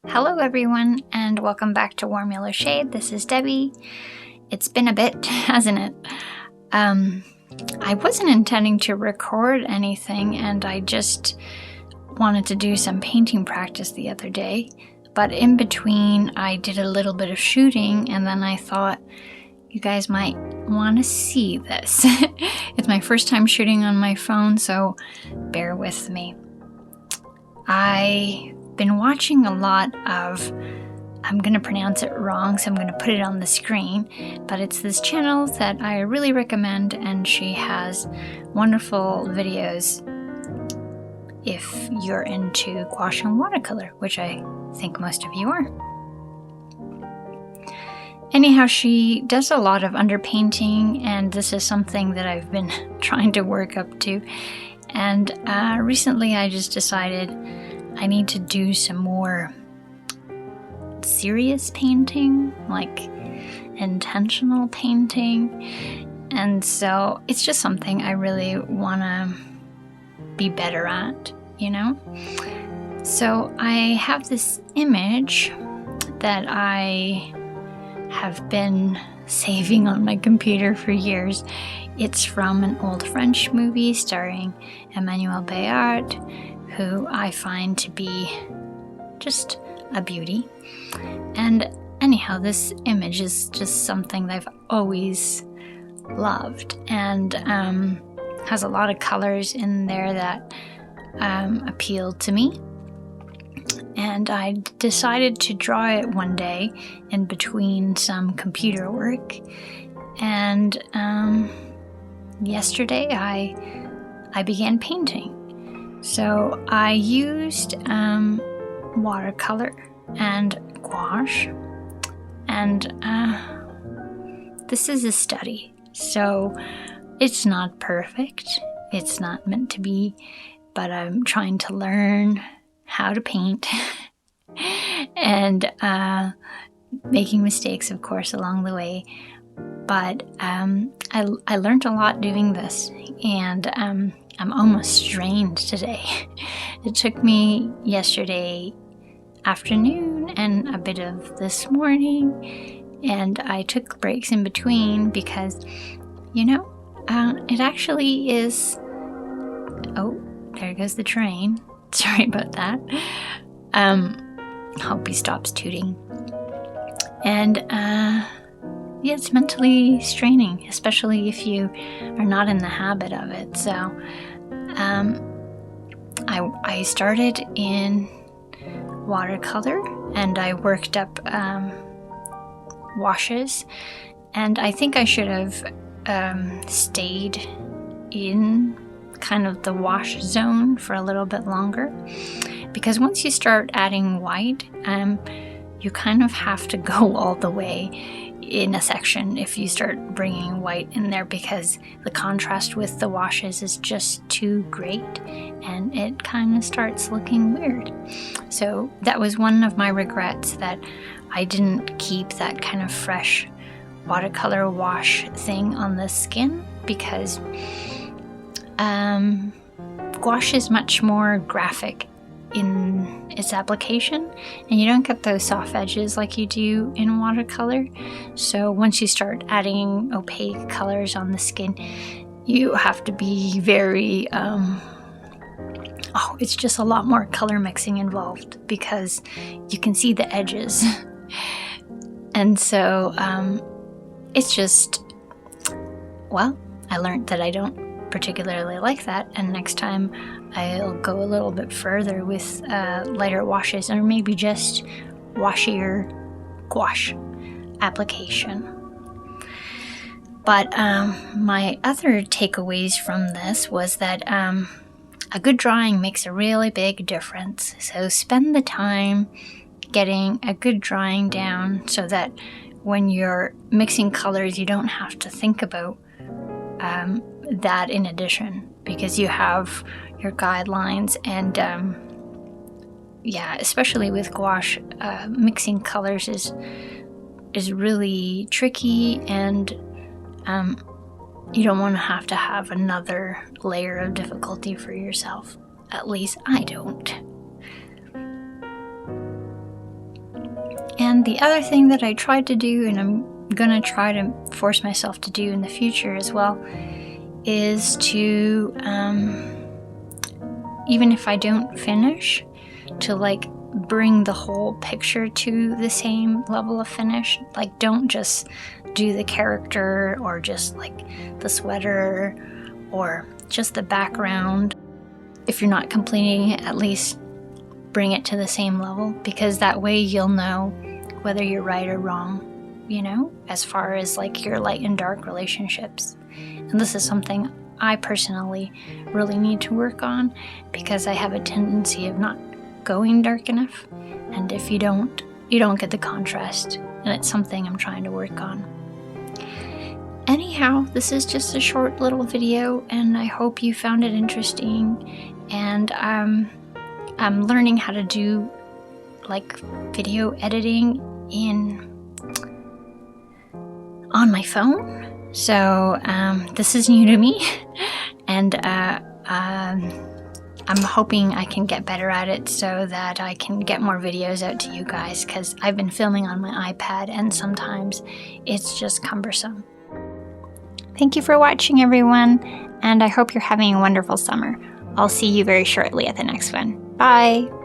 Hello everyone, and welcome back to Warm Yellow Shade. This is Debbie. It's been a bit, hasn't it? I wasn't intending to record anything, and I just wanted to do some painting practice the other day. But in between, I did a little bit of shooting, and then I thought you guys might want to see this. It's my first time shooting on my phone, so bear with me. I've been watching a lot of, I'm going to pronounce it wrong, so I'm going to put it on the screen, but it's this channel that I really recommend, and she has wonderful videos if you're into gouache and watercolor, which I think most of you are. Anyhow, she does a lot of underpainting, and this is something that I've been trying to work up to. And recently I just decided I need to do some more serious painting, like intentional painting. And so it's just something I really want to be better at, you know? So I have this image that I have been saving on my computer for years. It's from an old French movie starring Emmanuel Béard, who I find to be just a beauty. And anyhow, this image is just something that I've always loved, and has a lot of colors in there that appealed to me. And I decided to draw it one day in between some computer work. And yesterday I began painting. So I used watercolor and gouache, and this is a study, so it's not perfect, it's not meant to be, but I'm trying to learn how to paint and making mistakes, of course, along the way. But I learned a lot doing this, and I'm almost strained today. It took me yesterday afternoon and a bit of this morning, and I took breaks in between because, you know, it actually is... Oh, there goes the train. Sorry about that. Hope he stops tooting. And yeah, it's mentally straining, especially if you are not in the habit of it. So I started in watercolor, and I worked up washes, and I think I should have stayed in kind of the wash zone for a little bit longer, because once you start adding white, you kind of have to go all the way in a section if you start bringing white in there, because the contrast with the washes is just too great and it kind of starts looking weird. So that was one of my regrets, that I didn't keep that kind of fresh watercolor wash thing on the skin, because gouache is much more graphic in its application, and you don't get those soft edges like you do in watercolor. So once you start adding opaque colors on the skin, you have to be very it's just a lot more color mixing involved, because you can see the edges. And so it's just, well, I learned that I don't particularly like that, and next time I'll go a little bit further with lighter washes, or maybe just washier gouache application. But my other takeaways from this was that a good drawing makes a really big difference. So spend the time getting a good drawing down, so that when you're mixing colors, you don't have to think about that in addition, because you have your guidelines. And yeah, especially with gouache, mixing colors is really tricky, and you don't want to have another layer of difficulty for yourself. At least I don't. And the other thing that I tried to do, and I'm gonna try to force myself to do in the future as well, is to, even if I don't finish, to like bring the whole picture to the same level of finish. Like, don't just do the character or just like the sweater or just the background. If you're not completing it, at least bring it to the same level, because that way you'll know whether you're right or wrong, you know, as far as like your light and dark relationships. And this is something I personally really need to work on, because I have a tendency of not going dark enough, and if you don't get the contrast, and it's something I'm trying to work on. Anyhow, this is just a short little video, and I hope you found it interesting. And I'm learning how to do like video editing on my phone, so this is new to me, and I'm hoping I can get better at it so that I can get more videos out to you guys, because I've been filming on my iPad and sometimes it's just cumbersome. Thank you for watching, everyone, and I hope you're having a wonderful summer. I'll see you very shortly at the next one. Bye!